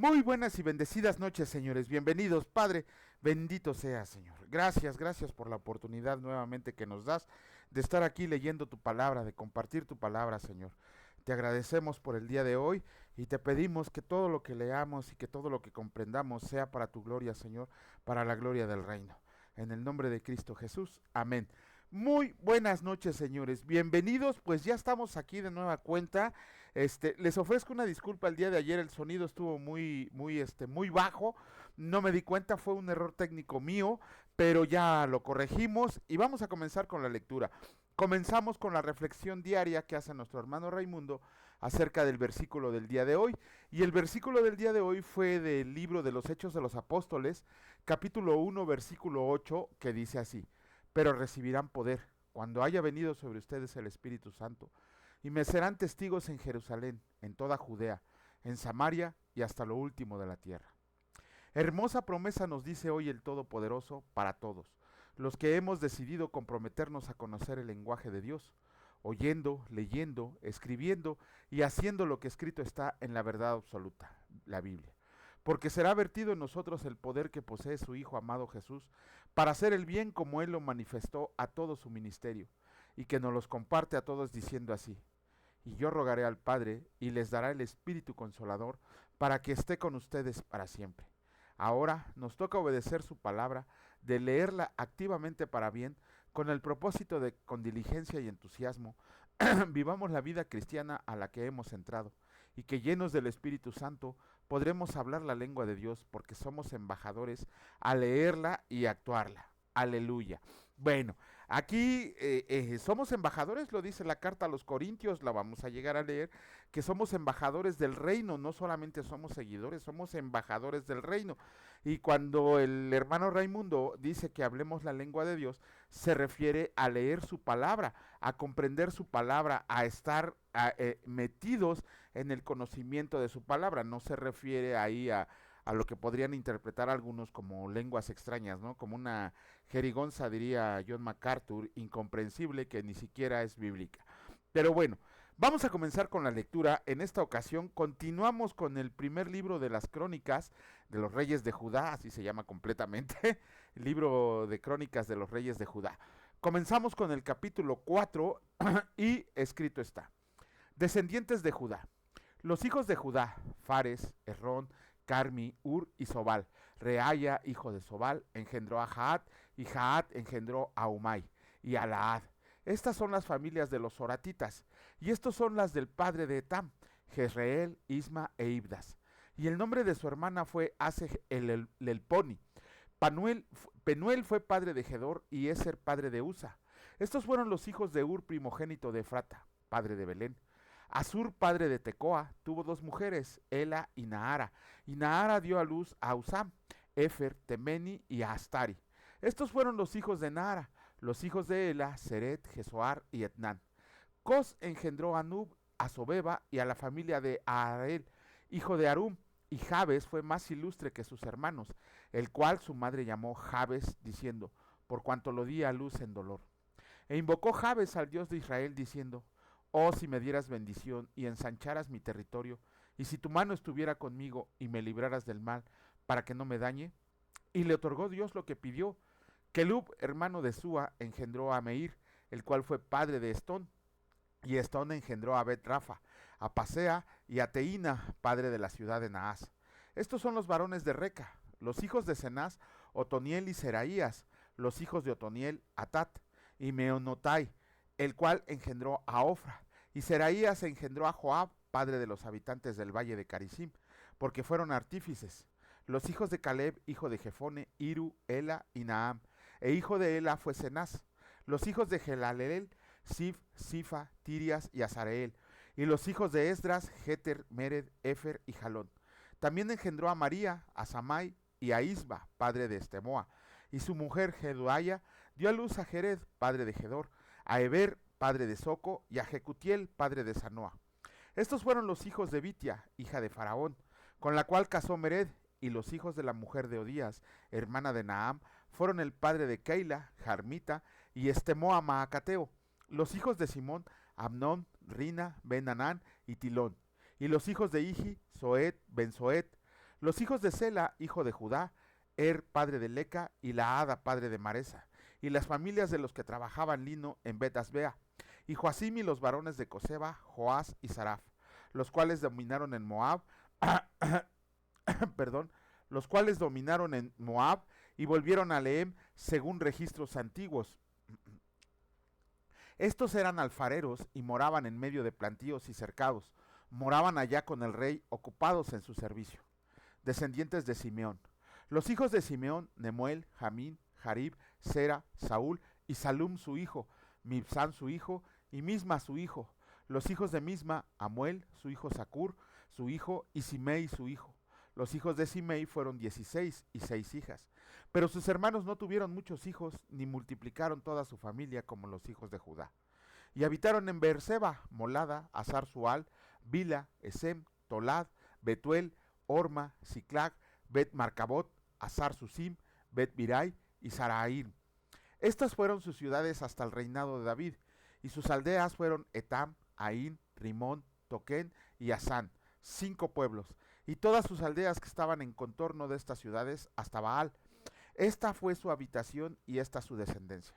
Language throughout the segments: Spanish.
Muy buenas y bendecidas noches, señores. Bienvenidos, Padre. Bendito sea, Señor. Gracias por la oportunidad nuevamente que nos das de estar aquí leyendo tu palabra, de compartir tu palabra, Señor. Te agradecemos por el día de hoy y te pedimos que todo lo que leamos y que todo lo que comprendamos sea para tu gloria, Señor, para la gloria del reino. En el nombre de Cristo Jesús. Amén. Muy buenas noches, señores. Bienvenidos, pues ya estamos aquí de nueva cuenta. Les ofrezco una disculpa. El día de ayer el sonido estuvo muy bajo. No me di cuenta, fue un error técnico mío, pero ya lo corregimos y vamos a comenzar con la lectura. Comenzamos con la reflexión diaria que hace nuestro hermano Raimundo acerca del versículo del día de hoy. Y el versículo del día de hoy fue del libro de los Hechos de los Apóstoles, capítulo 1, versículo 8, que dice así: pero recibirán poder cuando haya venido sobre ustedes el Espíritu Santo, y me serán testigos en Jerusalén, en toda Judea, en Samaria y hasta lo último de la tierra. Hermosa promesa nos dice hoy el Todopoderoso para todos, los que hemos decidido comprometernos a conocer el lenguaje de Dios, oyendo, leyendo, escribiendo y haciendo lo que escrito está en la verdad absoluta, la Biblia. Porque será vertido en nosotros el poder que posee su Hijo amado Jesús, para hacer el bien como Él lo manifestó a todo su ministerio, y que nos los comparte a todos diciendo así: y yo rogaré al Padre, y les dará el Espíritu Consolador, para que esté con ustedes para siempre. Ahora nos toca obedecer su palabra, de leerla activamente para bien, con el propósito de, con diligencia y entusiasmo, vivamos la vida cristiana a la que hemos entrado, y que llenos del Espíritu Santo podremos hablar la lengua de Dios, porque somos embajadores a leerla y actuarla. Aleluya. Bueno, aquí somos embajadores, lo dice la carta a los Corintios, la vamos a llegar a leer, que somos embajadores del reino, no solamente somos seguidores, somos embajadores del reino. Y cuando el hermano Raimundo dice que hablemos la lengua de Dios, se refiere a leer su palabra, a comprender su palabra, a estar metidos en el conocimiento de su palabra. No se refiere ahí a lo que podrían interpretar algunos como lenguas extrañas, ¿no? Como una jerigonza, diría John MacArthur, incomprensible, que ni siquiera es bíblica. Pero bueno, vamos a comenzar con la lectura. En esta ocasión continuamos con el primer libro de las crónicas de los reyes de Judá, así se llama completamente, el libro de crónicas de los reyes de Judá. Comenzamos con el capítulo 4 y escrito está: descendientes de Judá. Los hijos de Judá: Fares, Esrón, Carmi, Ur y Sobal. Reaya, hijo de Sobal, engendró a Jaat, y Jaat engendró a Umay y a Laad. Estas son las familias de los oratitas, y estos son las del padre de Etam: Jezreel, Isma e Ibdas. Y el nombre de su hermana fue Aseg el Elponi. Penuel fue padre de Gedor, y Eser padre de Usa. Estos fueron los hijos de Ur, primogénito de Efrata, padre de Belén. Asur, padre de Tecoa, tuvo dos mujeres, Ela y Nahara. Y Nahara dio a luz a Usam, Efer, Temeni y a Astari. Estos fueron los hijos de Nahara. Los hijos de Ela: Seret, Jesoar y Etnán. Cos engendró a Nub, a Sobeba y a la familia de Aarel, hijo de Arum. Y Jabes fue más ilustre que sus hermanos, el cual su madre llamó Jabes, diciendo: por cuanto lo di a luz en dolor. E invocó Jabes al Dios de Israel, diciendo: oh, si me dieras bendición y ensancharas mi territorio, y si tu mano estuviera conmigo y me libraras del mal, para que no me dañe. Y le otorgó Dios lo que pidió. Kelub, hermano de Sua, engendró a Meir, el cual fue padre de Estón. Y Estón engendró a Bet-Rafa, a Pasea y a Teína, padre de la ciudad de Naas. Estos son los varones de Reca. Los hijos de Cenaz: Otoniel y Seraías. Los hijos de Otoniel: Atat y Meonotai, el cual engendró a Ofra. Y Seraías engendró a Joab, padre de los habitantes del valle de Carisim, porque fueron artífices. Los hijos de Caleb, hijo de Jefone: Iru, Ela y Naam. E hijo de Ela fue Cenaz. Los hijos de Gelaleel: Sif, Sifa, Tirias y Azareel. Y los hijos de Esdras: Jeter, Mered, Efer y Jalón. También engendró a María, a Samai y a Isba, padre de Estemoa. Y su mujer Jeduaya dio a luz a Jered, padre de Gedor, a Eber, padre de Soco, y a Jecutiel, padre de Sanoa. Estos fueron los hijos de Bitia, hija de Faraón, con la cual casó Mered. Y los hijos de la mujer de Odías, hermana de Naam, fueron el padre de Keila, Jarmita, y Estemoa Maacateo. Los hijos de Simón: Amnón, Rina, Ben-Anán y Tilón. Y los hijos de Iji: Soet, Ben-Soet. Los hijos de Sela, hijo de Judá, padre de Leca, y Laada, padre de Maresa, y las familias de los que trabajaban lino en Bet-Asbea, y Joacim y los varones de Coseba, Joás y Saraf, los cuales dominaron en Moab, perdón, los cuales dominaron en Moab y volvieron a Lehem según registros antiguos. Estos eran alfareros y moraban en medio de plantíos y cercados, moraban allá con el rey, ocupados en su servicio. Descendientes de Simeón. Los hijos de Simeón, Nemuel, Jamín, Jarib, Sera, Saúl y Salum su hijo, Mibsán su hijo y Misma su hijo. Los hijos de Misma, Amuel, su hijo Sacur, su hijo, y Simei su hijo. Los hijos de Simei fueron 16 y 6 hijas. Pero sus hermanos no tuvieron muchos hijos, ni multiplicaron toda su familia como los hijos de Judá. Y habitaron en Beerseba, Molada, Azar Sual, Bila, Esem, Tolad, Betuel, Orma, Siclag, Bet Marcabot, Azar Susim, Bet Birai y Saraín. Estas fueron sus ciudades hasta el reinado de David, y sus aldeas fueron Etam, Aín, Rimón, Toquén y Asán, 5 pueblos, y todas sus aldeas que estaban en contorno de estas ciudades hasta Baal. Esta fue su habitación y esta su descendencia.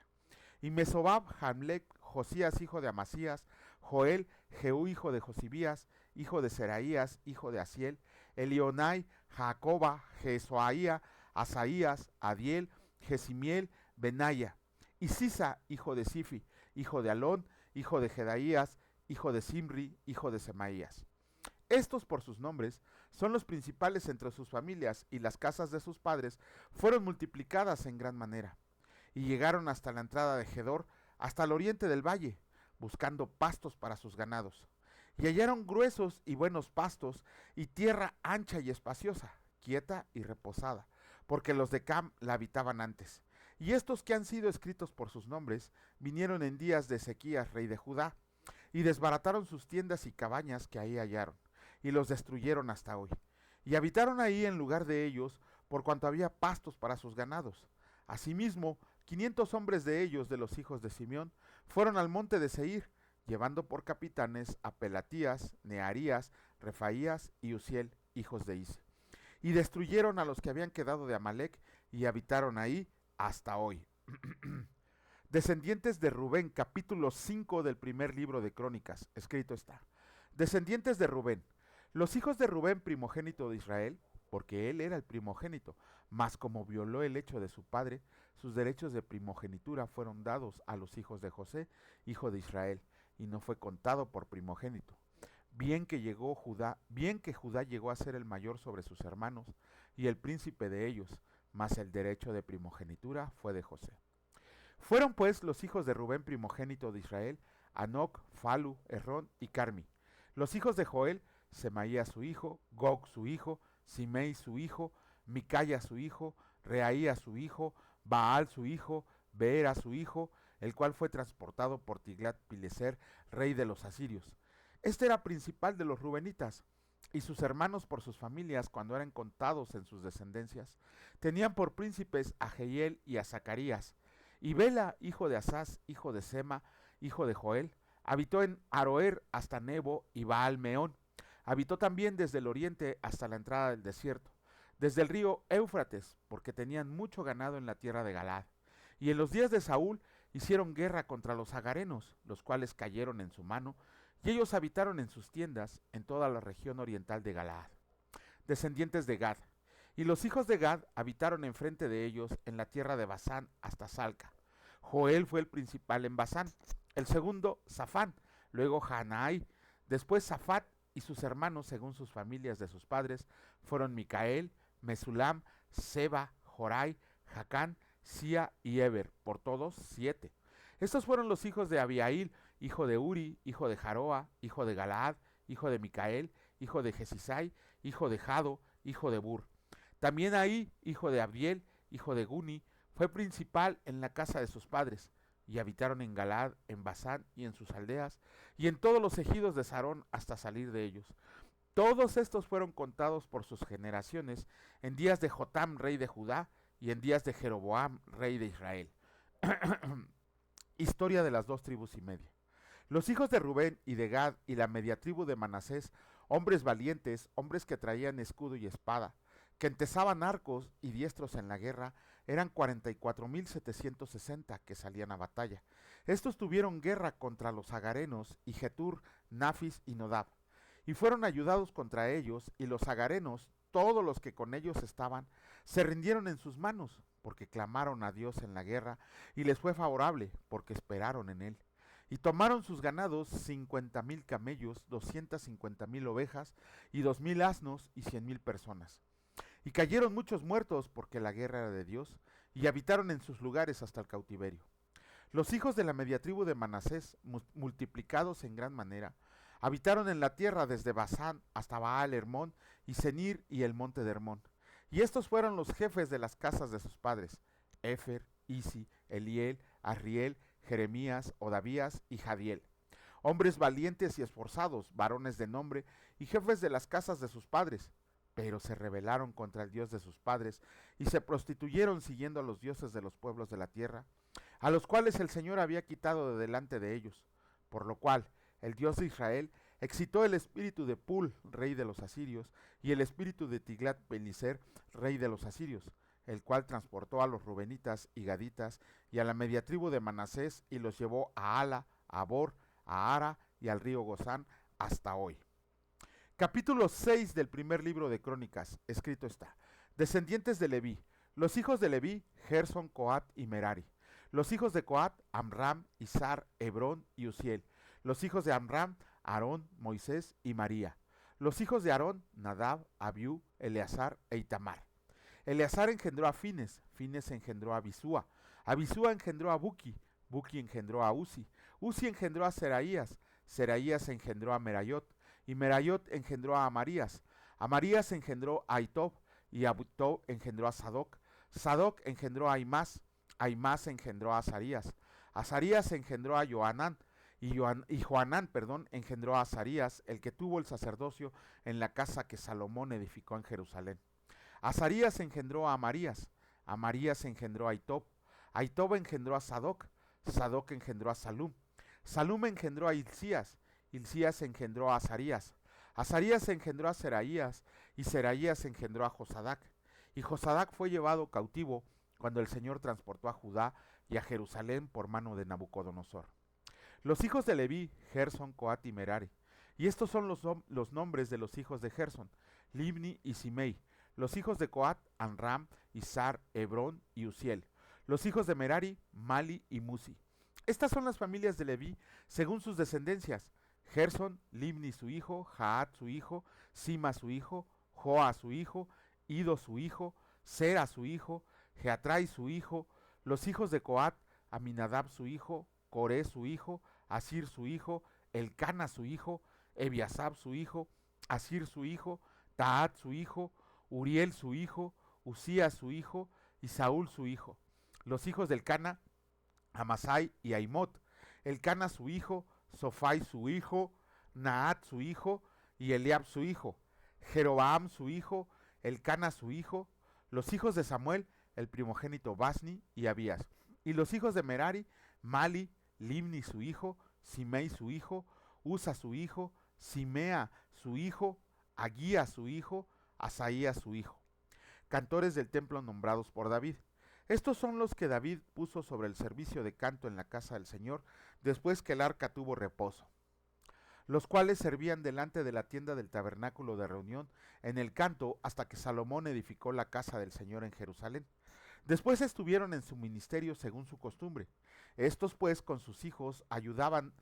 Y Mesobab, Jamlec, Josías hijo de Amasías, Joel, Jehú hijo de Josibías, hijo de Seraías, hijo de Asiel, Elionai, Jacoba, Jesoaía, Asaías, Adiel, Jesimiel, Benaya, y Sisa, hijo de Sifi, hijo de Alón, hijo de Jedaías, hijo de Simri, hijo de Semaías. Estos, por sus nombres, son los principales entre sus familias, y las casas de sus padres fueron multiplicadas en gran manera. Y llegaron hasta la entrada de Gedor, hasta el oriente del valle, buscando pastos para sus ganados. Y hallaron gruesos y buenos pastos, y tierra ancha y espaciosa, quieta y reposada, porque los de Cam la habitaban antes. Y estos que han sido escritos por sus nombres, vinieron en días de Ezequías, rey de Judá, y desbarataron sus tiendas y cabañas que ahí hallaron, y los destruyeron hasta hoy. Y habitaron ahí en lugar de ellos, por cuanto había pastos para sus ganados. Asimismo, 500 hombres de ellos, de los hijos de Simeón, fueron al monte de Seir, llevando por capitanes a Pelatías, Nearías, Refaías y Uziel, hijos de Is. Y destruyeron a los que habían quedado de Amalec, y habitaron ahí hasta hoy. Descendientes de Rubén, capítulo 5 del primer libro de Crónicas, escrito está. Descendientes de Rubén. Los hijos de Rubén, primogénito de Israel, porque él era el primogénito, mas como violó el hecho de su padre, sus derechos de primogenitura fueron dados a los hijos de José, hijo de Israel, y no fue contado por primogénito. Bien que Judá llegó a ser el mayor sobre sus hermanos, y el príncipe de ellos, mas el derecho de primogenitura fue de José. Fueron pues los hijos de Rubén, primogénito de Israel, Anoc, Falu, Errón y Carmi. Los hijos de Joel, Semaía su hijo, Gog su hijo, Simei su hijo, Micaya su hijo, Reaía su hijo, Baal su hijo, Beera su hijo, el cual fue transportado por Tiglat-Pileser, rey de los asirios. Este era principal de los rubenitas, y sus hermanos por sus familias, cuando eran contados en sus descendencias, tenían por príncipes a Jehiel y a Zacarías. Y Bela, hijo de Asás, hijo de Sema, hijo de Joel, habitó en Aroer hasta Nebo y Baal-Meón. Habitó también desde el oriente hasta la entrada del desierto, desde el río Éufrates, porque tenían mucho ganado en la tierra de Galaad. Y en los días de Saúl hicieron guerra contra los agarenos, los cuales cayeron en su mano, y ellos habitaron en sus tiendas en toda la región oriental de Galaad. Descendientes de Gad. Y los hijos de Gad habitaron enfrente de ellos en la tierra de Basán hasta Salca. Joel fue el principal en Basán, el segundo Safán, luego Hanai, después Safat, y sus hermanos, según sus familias de sus padres, fueron Micael, Mesulam, Seba, Jorai, Jacán, Sia y Eber, por todos 7. Estos fueron los hijos de Abiail, hijo de Uri, hijo de Jaroa, hijo de Galaad, hijo de Micael, hijo de Jesisai, hijo de Jado, hijo de Bur. También Ahí, hijo de Abdiel, hijo de Guni, fue principal en la casa de sus padres, y habitaron en Galaad, en Basán y en sus aldeas, y en todos los ejidos de Sarón hasta salir de ellos. Todos estos fueron contados por sus generaciones en días de Jotam, rey de Judá, y en días de Jeroboam, rey de Israel. Historia de las 2 tribus y media. Los hijos de Rubén y de Gad y la media tribu de Manasés, hombres valientes, hombres que traían escudo y espada, que entesaban arcos y diestros en la guerra, eran 44,760 que salían a batalla. Estos tuvieron guerra contra los agarenos y Getur, Nafis y Nodab, y fueron ayudados contra ellos, y los agarenos, todos los que con ellos estaban, se rindieron en sus manos, porque clamaron a Dios en la guerra, y les fue favorable, porque esperaron en él. Y tomaron sus ganados 50,000 camellos, 250,000 ovejas, y 2,000 asnos, y 100,000 personas. Y cayeron muchos muertos, porque la guerra era de Dios, y habitaron en sus lugares hasta el cautiverio. Los hijos de la media tribu de Manasés, multiplicados en gran manera, habitaron en la tierra desde Basán hasta Baal Hermón y Senir y el monte de Hermón. Y estos fueron los jefes de las casas de sus padres: Efer, Isi, Eliel, Arriel, Jeremías, Odavías y Jadiel. Hombres valientes y esforzados, varones de nombre y jefes de las casas de sus padres. Pero se rebelaron contra el Dios de sus padres y se prostituyeron siguiendo a los dioses de los pueblos de la tierra, a los cuales el Señor había quitado de delante de ellos. Por lo cual el Dios de Israel excitó el espíritu de Pul, rey de los asirios, y el espíritu de Tiglat-Pileser, rey de los asirios, el cual transportó a los rubenitas y gaditas y a la media tribu de Manasés y los llevó a Ala, a Bor, a Ara y al río Gozán hasta hoy. Capítulo 6 del primer libro de Crónicas, escrito está: descendientes de Leví, los hijos de Leví, Gerson, Coat y Merari. Los hijos de Coat, Amram, Izar, Hebrón y Uziel. Los hijos de Amram, Aarón, Moisés y María. Los hijos de Aarón, Nadab, Abiú, Eleazar e Itamar. Eleazar engendró a Fines, Fines engendró a Abisúa, Abisúa engendró a Buki, Buki engendró a Uzi, Uzi engendró a Seraías, Seraías engendró a Merayot, y Merayot engendró a Amarías, Amarías engendró a Aitob, y Aitob engendró a Sadoc, Sadoc engendró a Aimás, Aimás engendró a Azarías, Azarías engendró a Joanán, y Joanán, engendró a Azarías, el que tuvo el sacerdocio en la casa que Salomón edificó en Jerusalén. Azarías engendró a Amarías, Amarías engendró a Aitob, Aitob engendró a Sadoc, Sadoc engendró a Salum, Salum engendró a Hilcías, Hilcías engendró a Azarías, Azarías engendró a Seraías, y Seraías engendró a Josadac, y Josadac fue llevado cautivo cuando el Señor transportó a Judá y a Jerusalén por mano de Nabucodonosor. Los hijos de Leví, Gerson, Coat y Merari. Y estos son los nombres de los hijos de Gerson: Libni y Simei. Los hijos de Coat, Amram, Izar, Hebrón y Uziel. Los hijos de Merari, Mali y Musi. Estas son las familias de Leví según sus descendencias: Gerson, Libni su hijo, Jaat su hijo, Sima su hijo, Joa su hijo, Ido su hijo, Sera su hijo, Jeatrai su hijo. Los hijos de Coat, Aminadab su hijo, Coré su hijo, Asir su hijo, Elcana su hijo, Ebiasab su hijo, Asir su hijo, Taat su hijo, Uriel su hijo, Usías su hijo y Saúl su hijo. Los hijos del Cana, Amasai y Aimot. Elcana su hijo, Sofai su hijo, Naat su hijo y Eliab su hijo. Jerobaam su hijo, Elcana su hijo. Los hijos de Samuel, el primogénito Basni y Abías. Y los hijos de Merari, Mali, Limni su hijo, Simei su hijo, Usa su hijo, Simea su hijo, Aguía su hijo, Asaías su hijo. Cantores del templo nombrados por David. Estos son los que David puso sobre el servicio de canto en la casa del Señor, después que el arca tuvo reposo, los cuales servían delante de la tienda del tabernáculo de reunión en el canto hasta que Salomón edificó la casa del Señor en Jerusalén. Después estuvieron en su ministerio según su costumbre. Estos pues con sus hijos ayudaban.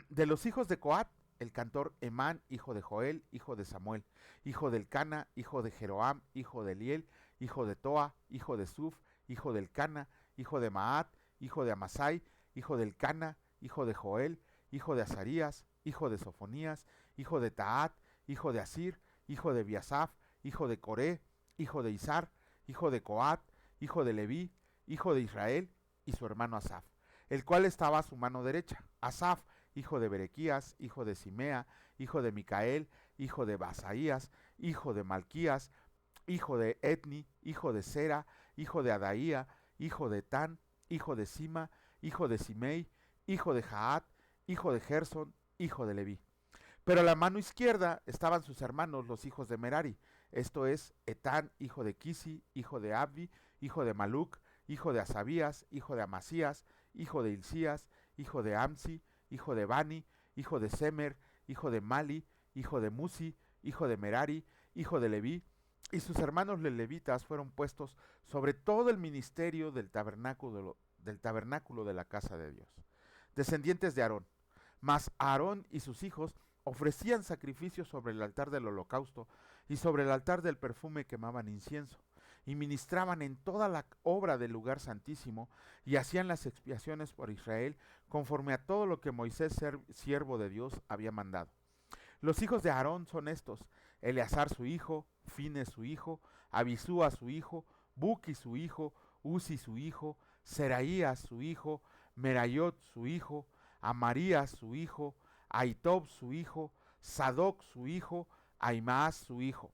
De los hijos de Coat, el cantor Emán, hijo de Joel, hijo de Samuel, hijo del Cana, hijo de Jeroam, hijo de Eliel, hijo de Toa, hijo de Suf, hijo del Cana, hijo de Maat, hijo de Amasai, hijo del Cana, hijo de Joel, hijo de Azarías, hijo de Sofonías, hijo de Taat, hijo de Asir, hijo de Biasaf, hijo de Coré, hijo de Izar, hijo de Coat, hijo de Leví, hijo de Israel, y su hermano Asaf, el cual estaba a su mano derecha. Asaf, hijo de Berequías, hijo de Simea, hijo de Micael, hijo de Basaías, hijo de Malquías, hijo de Etni, hijo de Sera, hijo de Adaía, hijo de Tan, hijo de Sima, hijo de Simei, hijo de Jaat, hijo de Gerson, hijo de Leví. Pero a la mano izquierda estaban sus hermanos, los hijos de Merari, esto es Etán, hijo de Kisi, hijo de Abdi, hijo de Maluc, hijo de Asabías, hijo de Amasías, hijo de Hilcías, hijo de Amsi, hijo de Bani, hijo de Semer, hijo de Mali, hijo de Musi, hijo de Merari, hijo de Leví, y sus hermanos los levitas fueron puestos sobre todo el ministerio del tabernáculo de la casa de Dios. Descendientes de Aarón. Mas Aarón y sus hijos ofrecían sacrificios sobre el altar del holocausto y sobre el altar del perfume quemaban incienso, y ministraban en toda la obra del lugar santísimo, y hacían las expiaciones por Israel, conforme a todo lo que Moisés, siervo de Dios, había mandado. Los hijos de Aarón son estos: Eleazar su hijo, Fines su hijo, Abisúa su hijo, Buki su hijo, Uzi su hijo, Seraías su hijo, Merayot su hijo, Amarías su hijo, Aitob su hijo, Sadoc su hijo, Aimaas su hijo.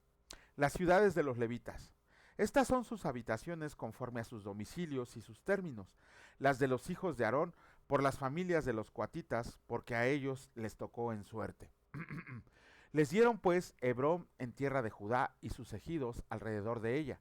Las ciudades de los levitas. Estas son sus habitaciones conforme a sus domicilios y sus términos, las de los hijos de Aarón por las familias de los coatitas, porque a ellos les tocó en suerte. Les dieron pues Hebrón en tierra de Judá y sus ejidos alrededor de ella,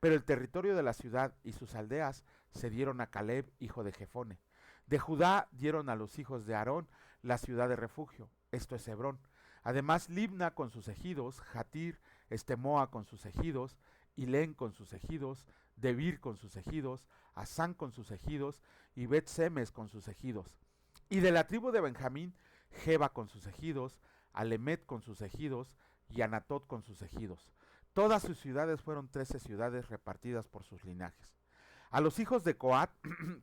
pero el territorio de la ciudad y sus aldeas se dieron a Caleb, hijo de Jefone. De Judá dieron a los hijos de Aarón la ciudad de refugio, esto es Hebrón. Además Libna con sus ejidos, Jatir, Estemoa con sus ejidos, Hilén con sus ejidos, Debir con sus ejidos, Asán con sus ejidos y Bet-Semes con sus ejidos. Y de la tribu de Benjamín, Geba con sus ejidos, Alemet con sus ejidos y Anatot con sus ejidos. Todas sus ciudades fueron 13 ciudades repartidas por sus linajes. A los hijos de Coat,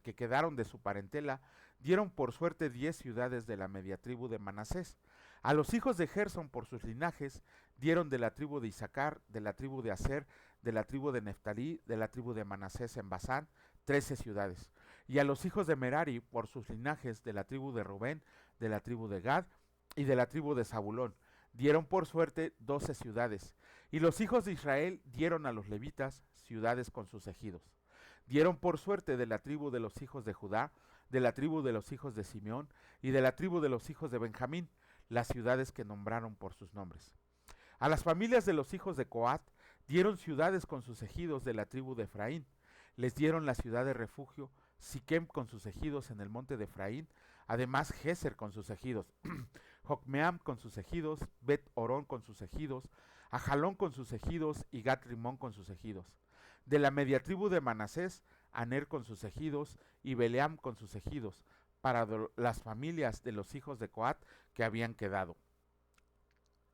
que quedaron de su parentela, dieron por suerte 10 ciudades de la media tribu de Manasés. A los hijos de Gersón por sus linajes, dieron de la tribu de Isaacar, de la tribu de Aser, de la tribu de Neftalí, de la tribu de Manasés en Basán, 13 ciudades. Y a los hijos de Merari por sus linajes, de la tribu de Rubén, de la tribu de Gad y de la tribu de Zabulón, dieron por suerte 12 ciudades. Y los hijos de Israel dieron a los levitas ciudades con sus ejidos. Dieron por suerte de la tribu de los hijos de Judá, de la tribu de los hijos de Simeón y de la tribu de los hijos de Benjamín, las ciudades que nombraron por sus nombres. A las familias de los hijos de Coat dieron ciudades con sus ejidos de la tribu de Efraín. Les dieron la ciudad de refugio, Siquem con sus ejidos en el monte de Efraín, además Geser con sus ejidos, Jocmeam con sus ejidos, Bet-Orón con sus ejidos, Ajalón con sus ejidos y Gat-Rimón con sus ejidos. De la media tribu de Manasés, Aner con sus ejidos y Beleam con sus ejidos, para las familias de los hijos de Coat que habían quedado.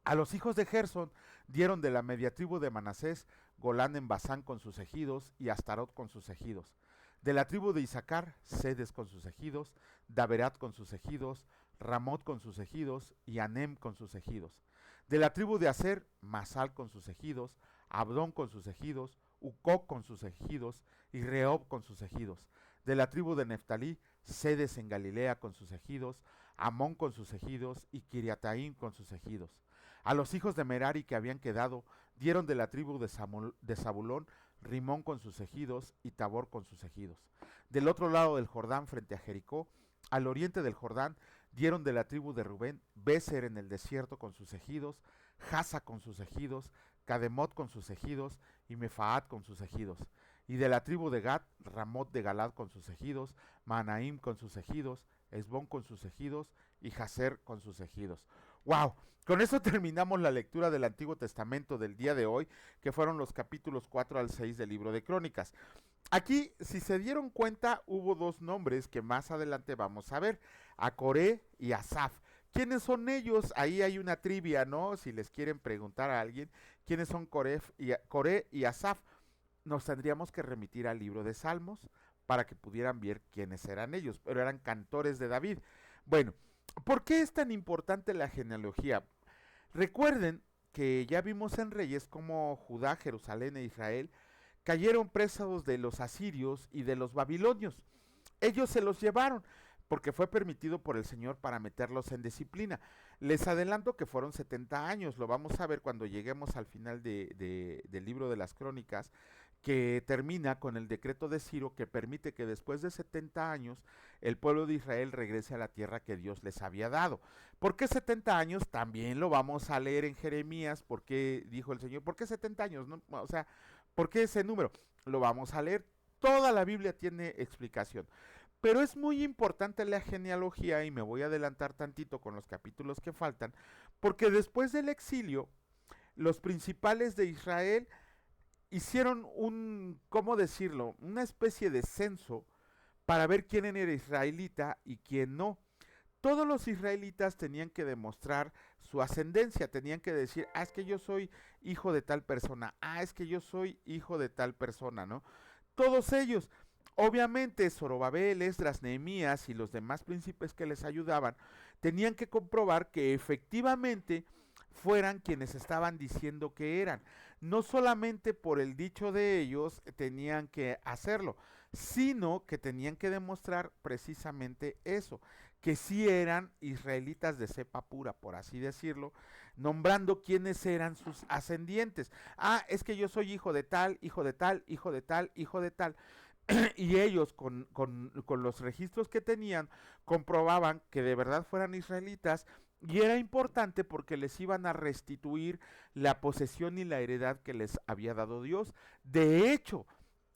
A los hijos de Gersón dieron de la media tribu de Manasés, Golán en Basán con sus ejidos y Astarot con sus ejidos. De la tribu de Isaacar, Sedes con sus ejidos, Daberat con sus ejidos, Ramot con sus ejidos y Anem con sus ejidos. De la tribu de Aser, Masal con sus ejidos, Abdón con sus ejidos, Ucoc con sus ejidos y Rehob con sus ejidos. De la tribu de Neftalí, Sedes en Galilea con sus ejidos, Amón con sus ejidos y Kiriataim con sus ejidos. A los hijos de Merari que habían quedado, dieron de la tribu de Zabulón, Rimón con sus ejidos y Tabor con sus ejidos. Del otro lado del Jordán, frente a Jericó, al oriente del Jordán, dieron de la tribu de Rubén, Béser en el desierto con sus ejidos, Jasa con sus ejidos, Cademot con sus ejidos y Mefaat con sus ejidos. Y de la tribu de Gad, Ramot de Galad con sus ejidos, Manaim con sus ejidos, Esbón con sus ejidos y Jaser con sus ejidos. ¡Wow! Con eso terminamos la lectura del Antiguo Testamento del día de hoy, que fueron los capítulos 4 al 6 del libro de Crónicas. Aquí, si se dieron cuenta, hubo dos nombres que más adelante vamos a ver, a Coré y a Asaf. ¿Quiénes son ellos? Ahí hay una trivia, ¿no? Si les quieren preguntar a alguien, ¿quiénes son Coré y Asaf? Nos tendríamos que remitir al libro de Salmos para que pudieran ver quiénes eran ellos, pero eran cantores de David. Bueno, ¿por qué es tan importante la genealogía? Recuerden que ya vimos en Reyes cómo Judá, Jerusalén e Israel cayeron presos de los asirios y de los babilonios. Ellos se los llevaron porque fue permitido por el Señor para meterlos en disciplina. Les adelanto que fueron 70 años, lo vamos a ver cuando lleguemos al final del libro de las Crónicas, que termina con el decreto de Ciro que permite que después de 70 años el pueblo de Israel regrese a la tierra que Dios les había dado. ¿Por qué 70 años? También lo vamos a leer en Jeremías, porque dijo el Señor, ¿por qué 70 años? No, o sea, ¿por qué ese número? Lo vamos a leer. Toda la Biblia tiene explicación. Pero es muy importante la genealogía, y me voy a adelantar tantito con los capítulos que faltan, porque después del exilio, los principales de Israel hicieron ¿cómo decirlo? Una especie de censo para ver quién era israelita y quién no. Todos los israelitas tenían que demostrar su ascendencia, tenían que decir, es que yo soy hijo de tal persona, es que yo soy hijo de tal persona, ¿no? Todos ellos. Obviamente Zorobabel, Esdras, Nehemías y los demás príncipes que les ayudaban tenían que comprobar que efectivamente fueran quienes estaban diciendo que eran. No solamente por el dicho de ellos tenían que hacerlo, sino que tenían que demostrar precisamente eso, que sí eran israelitas de cepa pura, por así decirlo, nombrando quiénes eran sus ascendientes. Es que yo soy hijo de tal, hijo de tal, hijo de tal, hijo de tal. Y ellos con los registros que tenían comprobaban que de verdad fueran israelitas, y era importante porque les iban a restituir la posesión y la heredad que les había dado Dios. De hecho,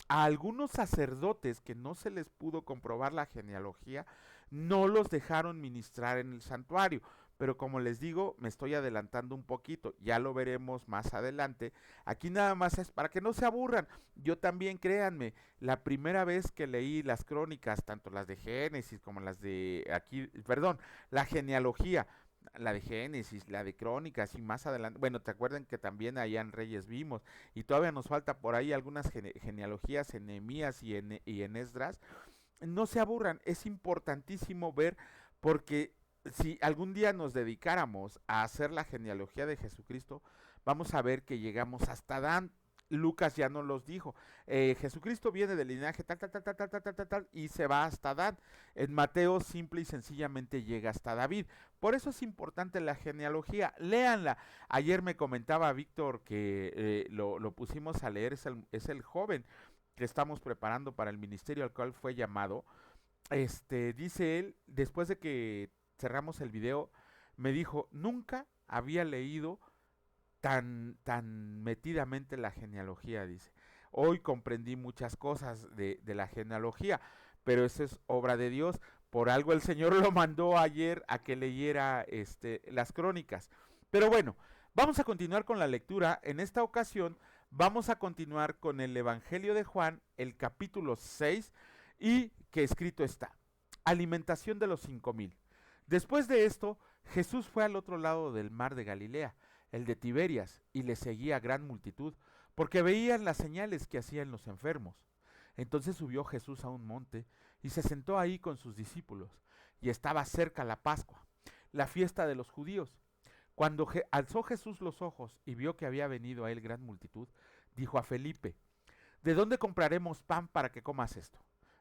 a algunos sacerdotes que no se les pudo comprobar la genealogía, no los dejaron ministrar en el santuario. Pero como les digo, me estoy adelantando un poquito, ya lo veremos más adelante. Aquí nada más es para que no se aburran. Yo también, créanme, la primera vez que leí las crónicas, tanto las de Génesis como las de aquí, perdón, la genealogía, la de Génesis, la de Crónicas y más adelante, bueno, te acuerdan que también allá en Reyes vimos, y todavía nos falta por ahí algunas genealogías en Nehemías y en Esdras. No se aburran, es importantísimo ver, porque si algún día nos dedicáramos a hacer la genealogía de Jesucristo, vamos a ver que llegamos hasta Adán. Lucas ya nos los dijo. Jesucristo viene del linaje tal, tal, tal, tal, tal, tal, tal, tal, tal, y se va hasta Adán. En Mateo simple y sencillamente llega hasta David. Por eso es importante la genealogía. Léanla. Ayer me comentaba Víctor que lo pusimos a leer, es el joven que estamos preparando para el ministerio al cual fue llamado. Dice él, después de que cerramos el video, me dijo, nunca había leído tan metidamente la genealogía, dice. Hoy comprendí muchas cosas de la genealogía, pero eso es obra de Dios. Por algo el Señor lo mandó ayer a que leyera las crónicas. Pero bueno, vamos a continuar con la lectura. En esta ocasión vamos a continuar con el Evangelio de Juan, el capítulo 6, y que escrito está, alimentación de los 5,000. Después de esto, Jesús fue al otro lado del mar de Galilea, el de Tiberias, y le seguía gran multitud, porque veían las señales que hacían los enfermos. Entonces subió Jesús a un monte, y se sentó ahí con sus discípulos, y estaba cerca la Pascua, la fiesta de los judíos. Cuando alzó Jesús los ojos y vio que había venido a él gran multitud, dijo a Felipe, ¿de dónde compraremos pan para que comas esto?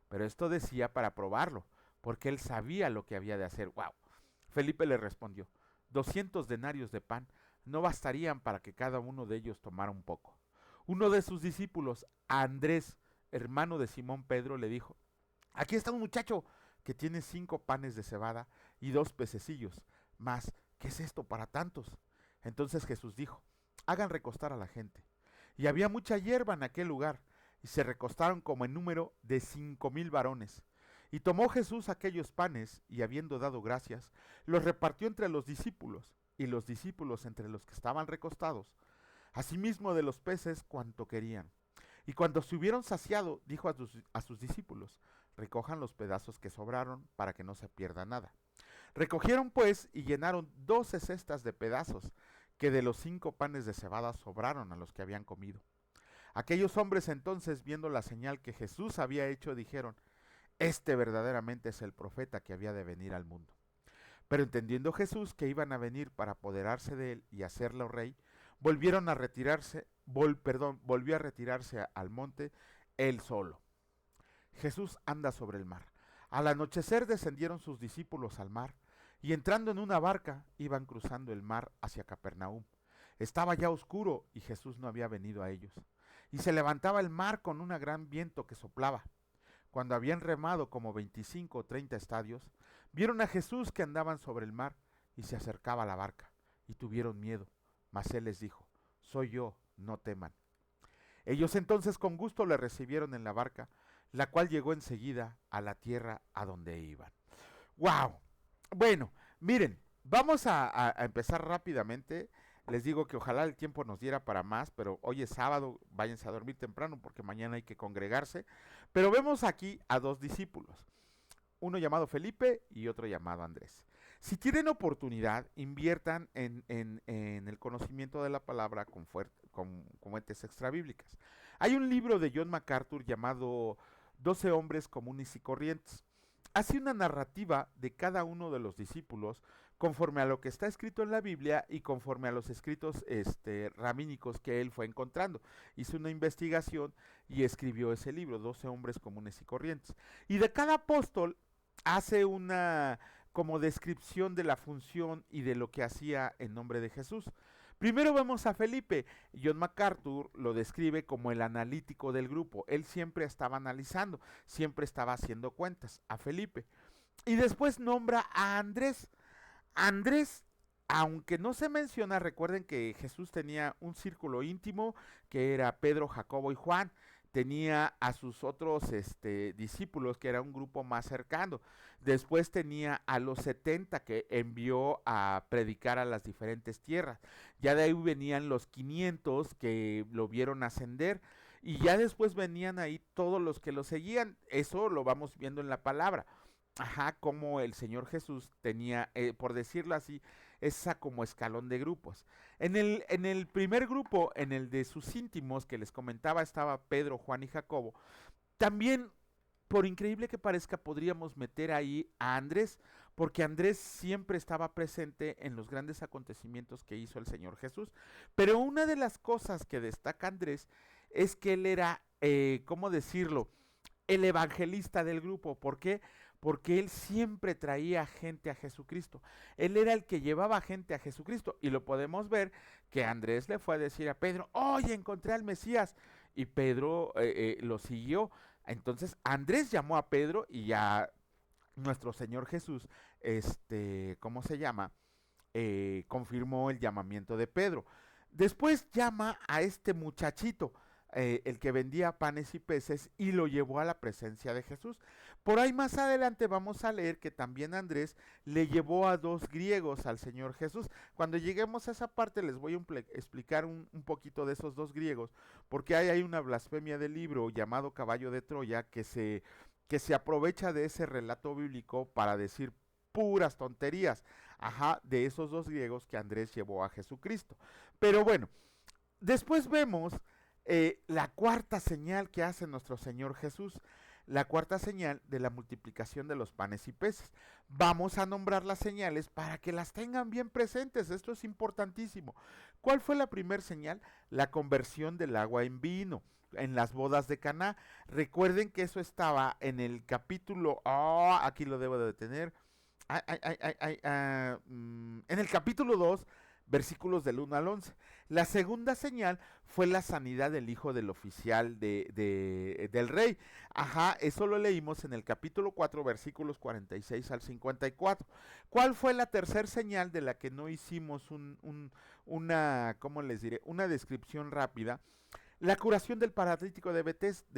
Pero esto decía para probarlo, porque él sabía lo que había de hacer. ¡Wow! Felipe le respondió, 200 denarios de pan no bastarían para que cada uno de ellos tomara un poco. Uno de sus discípulos, Andrés, hermano de Simón Pedro, le dijo, aquí está un muchacho que tiene 5 panes de cebada y 2 pececillos, mas, ¿qué es esto para tantos? Entonces Jesús dijo, hagan recostar a la gente. Y había mucha hierba en aquel lugar, y se recostaron como en número de 5,000 varones. Y tomó Jesús aquellos panes, y habiendo dado gracias, los repartió entre los discípulos, y los discípulos entre los que estaban recostados, asimismo de los peces cuanto querían. Y cuando se hubieron saciado, dijo a sus discípulos, recojan los pedazos que sobraron, para que no se pierda nada. Recogieron pues y llenaron 12 cestas de pedazos, que de los 5 panes de cebada sobraron a los que habían comido. Aquellos hombres entonces, viendo la señal que Jesús había hecho, dijeron, este verdaderamente es el profeta que había de venir al mundo. Pero entendiendo Jesús que iban a venir para apoderarse de él y hacerlo rey, volvió a retirarse al monte él solo. Jesús anda sobre el mar. Al anochecer descendieron sus discípulos al mar, y entrando en una barca iban cruzando el mar hacia Capernaum. Estaba ya oscuro y Jesús no había venido a ellos. y se levantaba el mar con un gran viento que soplaba. Cuando habían remado como 25 o 30 estadios, vieron a Jesús que andaban sobre el mar y se acercaba a la barca, y tuvieron miedo. Mas él les dijo: soy yo, no teman. Ellos entonces con gusto le recibieron en la barca, la cual llegó enseguida a la tierra a donde iban. ¡Wow! Bueno, miren, vamos a empezar rápidamente. Les digo que ojalá el tiempo nos diera para más, pero hoy es sábado, váyanse a dormir temprano porque mañana hay que congregarse. Pero vemos aquí a dos discípulos, uno llamado Felipe y otro llamado Andrés. Si tienen oportunidad, inviertan en el conocimiento de la palabra con fuentes extrabíblicas. Hay un libro de John MacArthur llamado 12 hombres comunes y corrientes. Hace una narrativa de cada uno de los discípulos conforme a lo que está escrito en la Biblia y conforme a los escritos ramínicos que él fue encontrando. Hizo una investigación y escribió ese libro, 12 hombres comunes y corrientes. Y de cada apóstol hace una como descripción de la función y de lo que hacía en nombre de Jesús. Primero vemos a Felipe. John MacArthur lo describe como el analítico del grupo. Él siempre estaba analizando, siempre estaba haciendo cuentas. A Felipe. Y después nombra a Andrés. Andrés, aunque no se menciona, recuerden que Jesús tenía un círculo íntimo que era Pedro, Jacobo y Juan. Tenía a sus otros discípulos, que era un grupo más cercano. Después tenía a los 70 que envió a predicar a las diferentes tierras. Ya de ahí venían los 500 que lo vieron ascender. Y ya después venían ahí todos los que lo seguían. Eso lo vamos viendo en la palabra. Ajá, como el Señor Jesús tenía, por decirlo así, esa como escalón de grupos. En el primer grupo, en el de sus íntimos que les comentaba, estaba Pedro, Juan y Jacobo. También, por increíble que parezca, podríamos meter ahí a Andrés, porque Andrés siempre estaba presente en los grandes acontecimientos que hizo el Señor Jesús. Pero una de las cosas que destaca Andrés es que él era, ¿cómo decirlo?, el evangelista del grupo. ¿Por qué? Porque él siempre traía gente a Jesucristo. Él era el que llevaba gente a Jesucristo. Y lo podemos ver que Andrés le fue a decir a Pedro: oye, encontré al Mesías. Y Pedro lo siguió. Entonces Andrés llamó a Pedro y ya nuestro Señor Jesús, ¿cómo se llama? Confirmó el llamamiento de Pedro. Después llama a este muchachito, el que vendía panes y peces, y lo llevó a la presencia de Jesús. Por ahí más adelante vamos a leer que también Andrés le llevó a dos griegos al Señor Jesús. Cuando lleguemos a esa parte les voy a explicar un poquito de esos dos griegos, porque hay una blasfemia del libro llamado Caballo de Troya que se aprovecha de ese relato bíblico para decir puras tonterías, ajá, de esos dos griegos que Andrés llevó a Jesucristo. Pero bueno, después vemos la cuarta señal que hace nuestro Señor Jesús, la cuarta señal de la multiplicación de los panes y peces. Vamos a nombrar las señales para que las tengan bien presentes, esto es importantísimo. ¿Cuál fue la primera señal? La conversión del agua en vino en las bodas de Caná. Recuerden que eso estaba en el capítulo, aquí lo debo de tener, en el capítulo 2, versículos del 1 al 11. La segunda señal fue la sanidad del hijo del oficial del rey. Ajá, eso lo leímos en el capítulo 4, versículos 46 al 54. ¿Cuál fue la tercera señal de la que no hicimos una, ¿cómo les diré?, una descripción rápida? La curación del paralítico de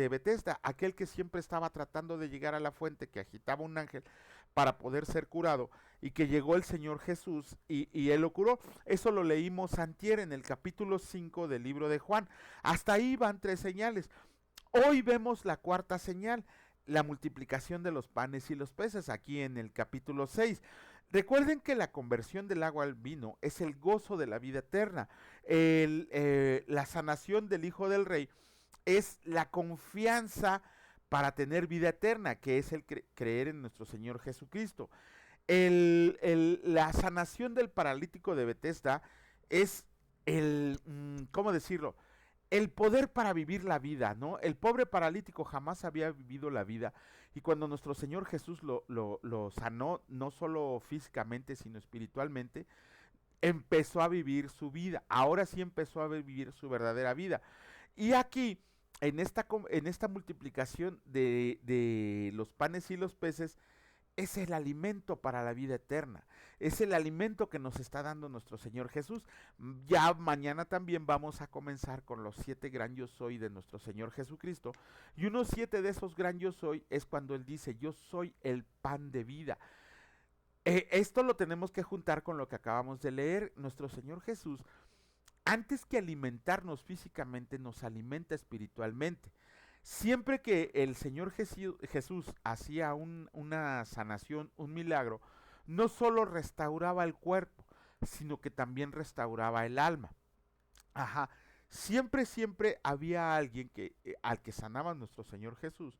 Betesda, aquel que siempre estaba tratando de llegar a la fuente, que agitaba un ángel para poder ser curado, y que llegó el Señor Jesús y él lo curó. Eso lo leímos antier en el capítulo 5 del libro de Juan. Hasta ahí van tres señales. Hoy vemos la cuarta señal, la multiplicación de los panes y los peces, aquí en el capítulo 6. Recuerden que la conversión del agua al vino es el gozo de la vida eterna. La sanación del Hijo del Rey es la confianza para tener vida eterna, que es el creer en nuestro Señor Jesucristo. La sanación del paralítico de Betesda es ¿cómo decirlo?, el poder para vivir la vida, ¿no? El pobre paralítico jamás había vivido la vida, y cuando nuestro Señor Jesús lo sanó, no solo físicamente, sino espiritualmente, empezó a vivir su vida. Ahora sí empezó a vivir su verdadera vida. Y aquí, en esta multiplicación de los panes y los peces, es el alimento para la vida eterna, es el alimento que nos está dando nuestro Señor Jesús. Ya mañana también vamos a comenzar con los 7 gran yo soy de nuestro Señor Jesucristo, y unos 7 de esos gran yo soy es cuando Él dice, yo soy el pan de vida. Esto lo tenemos que juntar con lo que acabamos de leer. Nuestro Señor Jesús, antes que alimentarnos físicamente, nos alimenta espiritualmente. Siempre que el Señor Jesús hacía una sanación, un milagro, no solo restauraba el cuerpo, sino que también restauraba el alma. Ajá. Siempre había alguien al que sanaba nuestro Señor Jesús,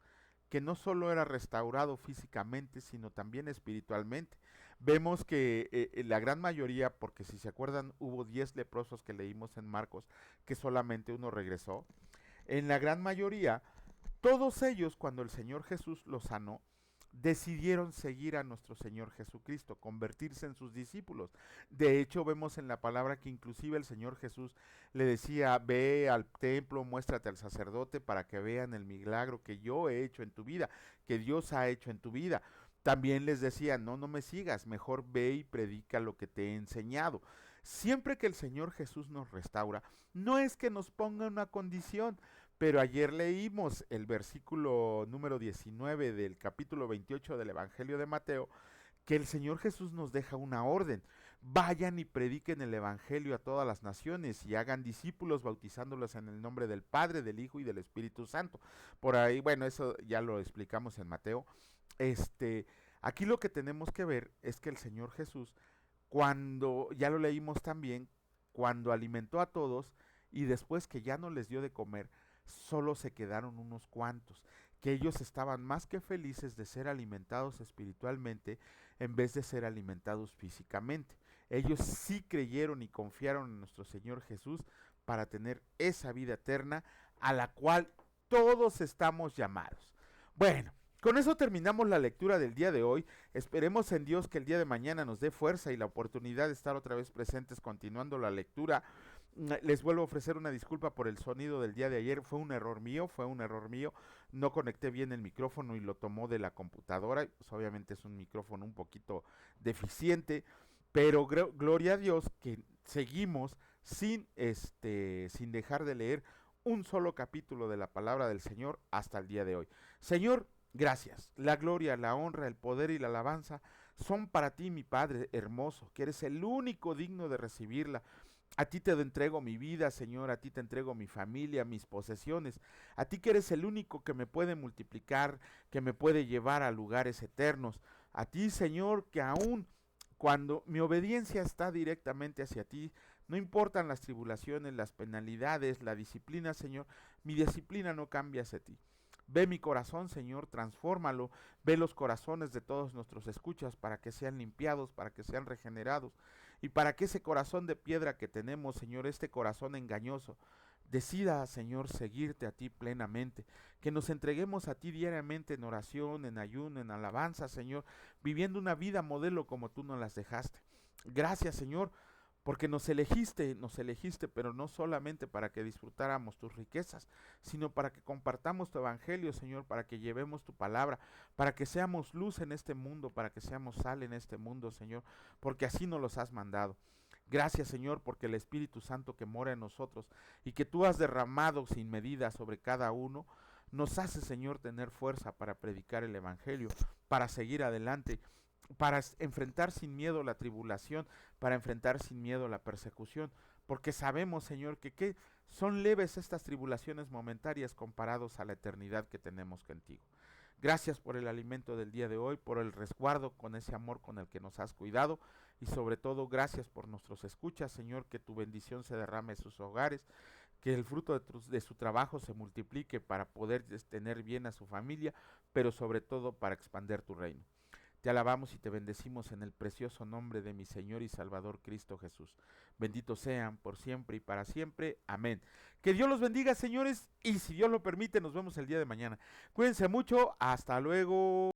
que no solo era restaurado físicamente, sino también espiritualmente. Vemos que la gran mayoría, porque si se acuerdan, hubo 10 leprosos que leímos en Marcos, que solamente uno regresó. En la gran mayoría, todos ellos, cuando el Señor Jesús los sanó, decidieron seguir a nuestro Señor Jesucristo, convertirse en sus discípulos. De hecho, vemos en la palabra que inclusive el Señor Jesús le decía, ve al templo, muéstrate al sacerdote para que vean el milagro que yo he hecho en tu vida, que Dios ha hecho en tu vida. También les decía, no me sigas, mejor ve y predica lo que te he enseñado. Siempre que el Señor Jesús nos restaura, no es que nos ponga una condición, pero ayer leímos el versículo número 19 del capítulo 28 del Evangelio de Mateo, que el Señor Jesús nos deja una orden. Vayan y prediquen el Evangelio a todas las naciones y hagan discípulos bautizándolos en el nombre del Padre, del Hijo y del Espíritu Santo. Por ahí, bueno, eso ya lo explicamos en Mateo. Aquí lo que tenemos que ver es que el Señor Jesús, cuando, ya lo leímos también, cuando alimentó a todos y después que ya no les dio de comer, solo se quedaron unos cuantos, que ellos estaban más que felices de ser alimentados espiritualmente en vez de ser alimentados físicamente. Ellos sí creyeron y confiaron en nuestro Señor Jesús para tener esa vida eterna a la cual todos estamos llamados. Bueno, con eso terminamos la lectura del día de hoy. Esperemos en Dios que el día de mañana nos dé fuerza y la oportunidad de estar otra vez presentes continuando la lectura. Les vuelvo a ofrecer una disculpa por el sonido del día de ayer, fue un error mío, no conecté bien el micrófono y lo tomó de la computadora, pues obviamente es un micrófono un poquito deficiente, pero gloria a Dios que seguimos sin dejar de leer un solo capítulo de la palabra del Señor hasta el día de hoy. Señor, gracias, la gloria, la honra, el poder y la alabanza son para ti, mi Padre hermoso, que eres el único digno de recibirla. A ti te entrego mi vida, Señor, a ti te entrego mi familia, mis posesiones, a ti que eres el único que me puede multiplicar, que me puede llevar a lugares eternos, a ti, Señor, que aún cuando mi obediencia está directamente hacia ti, no importan las tribulaciones, las penalidades, la disciplina, Señor, mi disciplina no cambia hacia ti. Ve mi corazón, Señor, transfórmalo, ve los corazones de todos nuestros escuchas para que sean limpiados, para que sean regenerados, y para que ese corazón de piedra que tenemos, Señor, este corazón engañoso, decida, Señor, seguirte a ti plenamente, que nos entreguemos a ti diariamente en oración, en ayuno, en alabanza, Señor, viviendo una vida modelo como tú nos las dejaste. Gracias, Señor, porque nos elegiste, pero no solamente para que disfrutáramos tus riquezas, sino para que compartamos tu evangelio, Señor, para que llevemos tu palabra, para que seamos luz en este mundo, para que seamos sal en este mundo, Señor, porque así nos los has mandado. Gracias, Señor, porque el Espíritu Santo que mora en nosotros y que tú has derramado sin medida sobre cada uno, nos hace, Señor, tener fuerza para predicar el evangelio, para seguir adelante, para enfrentar sin miedo la tribulación, para enfrentar sin miedo la persecución, porque sabemos, Señor, que son leves estas tribulaciones momentarias comparados a la eternidad que tenemos contigo. Gracias por el alimento del día de hoy, por el resguardo con ese amor con el que nos has cuidado y sobre todo gracias por nuestros escuchas, Señor, que tu bendición se derrame en sus hogares, que el fruto de su trabajo se multiplique para poder tener bien a su familia, pero sobre todo para expandir tu reino. Te alabamos y te bendecimos en el precioso nombre de mi Señor y Salvador Cristo Jesús. Benditos sean por siempre y para siempre. Amén. Que Dios los bendiga, señores, y si Dios lo permite, nos vemos el día de mañana. Cuídense mucho. Hasta luego.